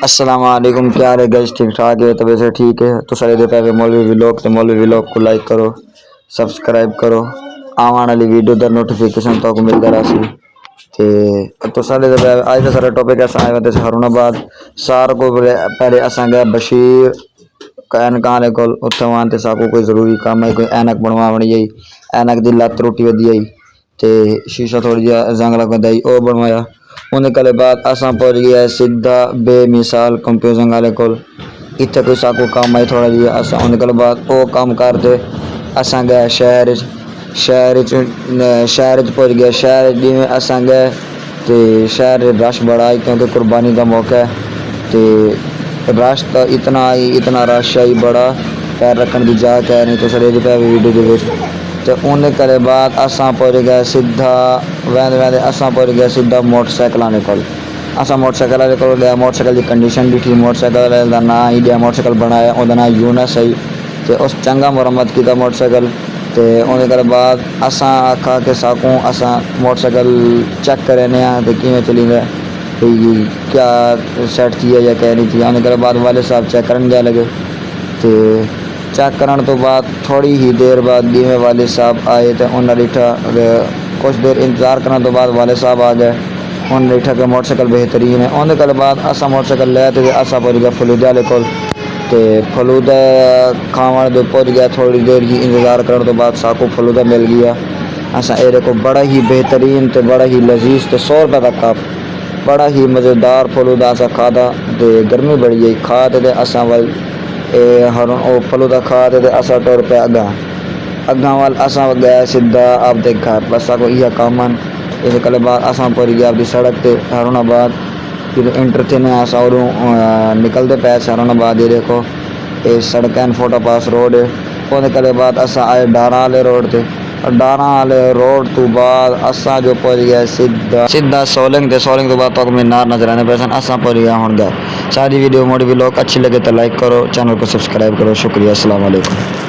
अस्सलाम वालेकुम। क्या हाल है गाइस? ठीक ठाक है? तबीयत से ठीक है? तो सारे दे पे मौलवी व्लॉग को लाइक करो, सब्सक्राइब करो। आने वाली वीडियो दा नोटिफिकेशन तो मिलता रहा तो सारे दे आज का सारा टॉपिक ऐसा आया वैसे हारूनाबाद सार को पहले असा गए बशीर ऐनक वाले को उत्थे वहां ते साको कोई जरूरी काम है, कोई ऐनक बनवानी आई, ऐनक दी लत्त टुटी वधी आई ते शीशा थोड़ी जी जंग लग गई वो बनवाया। उन्हें कल बाद असा पहुंच गया सीधा बेमिसाल कंप्यूटर वाले को इतने कोई साको काम आई थोड़ा जी असा उन्हें कल बाद वो काम करते असा गए शहर पहुंच गया। शहर जिमें असा गए तो शहर रश बड़ा है क्योंकि कुर्बानी का मौका है तो रश तो इतना रश आई बड़ा पैर रखने की जगह कह नहीं तो सर पे वीडियो तो उन्हें करे बाद असा पहुंच गए सीधा वैंदे असा पहुंच गया सीधा मोटरसाइकिल आने को असा मोटरसाइकिल वाले को गया। मोटरसाइकिल की कंडीशन भी थी, मोटरसाइकिल का ना ही दिया मोटरसाइकिल बनाया उसका ना यूनस आई तो उस चंगा मुरम्मत किया मोटरसाइकिल तो उन्हें करे बाद असा आखा के साकू असा मोटरसाइकिल चेक करने तो किमें चली गए क्या सेट थी है या क्या नहीं थी। उन्हें करे बाद वाले साहब चेक करने गया लगे तो चेक करने तो बाद थोड़ी ही देर बाद जिमें वाले साहब आए तो उन्हें डिठा कुछ देर इंतज़ार करने तो बाद वाले साहब आ गए। उन्हें डिठा कि मोटरसाइकिल बेहतरीन है। उन्हें कल बाद असा मोटरसाइकिल ले आते असा पहुंच गया फलूदे वाले को तो फलूदा खाने जो पहुंच गया। थोड़ी देर ही इंतज़ार करने तो बाद साको फलूदा मिल गया। असा एरे को बड़ा ही बेहतरीन तो बड़ा ही लजीज तो 100 रुपये का कप बड़ा ही मज़ेदार फलूदा असा खादा तो गर्मी बड़ी है खा तो असा वाल हर फलूदा खा तो असा टुर पे अगा वाल असा गया सीधा आप देख घर बस को यह काम इस कल बाद असा पहुंच गया आपकी सड़क से हारूनाबाद फिर इंटर थे ने असा और निकलते पे हारूनाबाद एरिया को ये सड़क फोटा पास रोड है। उसके कल बाद असा आए डारा वाले रोड से डारा वाले रोड तो बाद असा जो पहुंच गया सीधा सोलिंग तो बाद तो मीनार नजर आने पे असा पहुंच गया हूँ गया। सारी वीडियो मोटी व्लॉग अच्छी लगे तो लाइक करो, चैनल को सब्सक्राइब करो। शुक्रिया, अस्सलाम वालेकुम।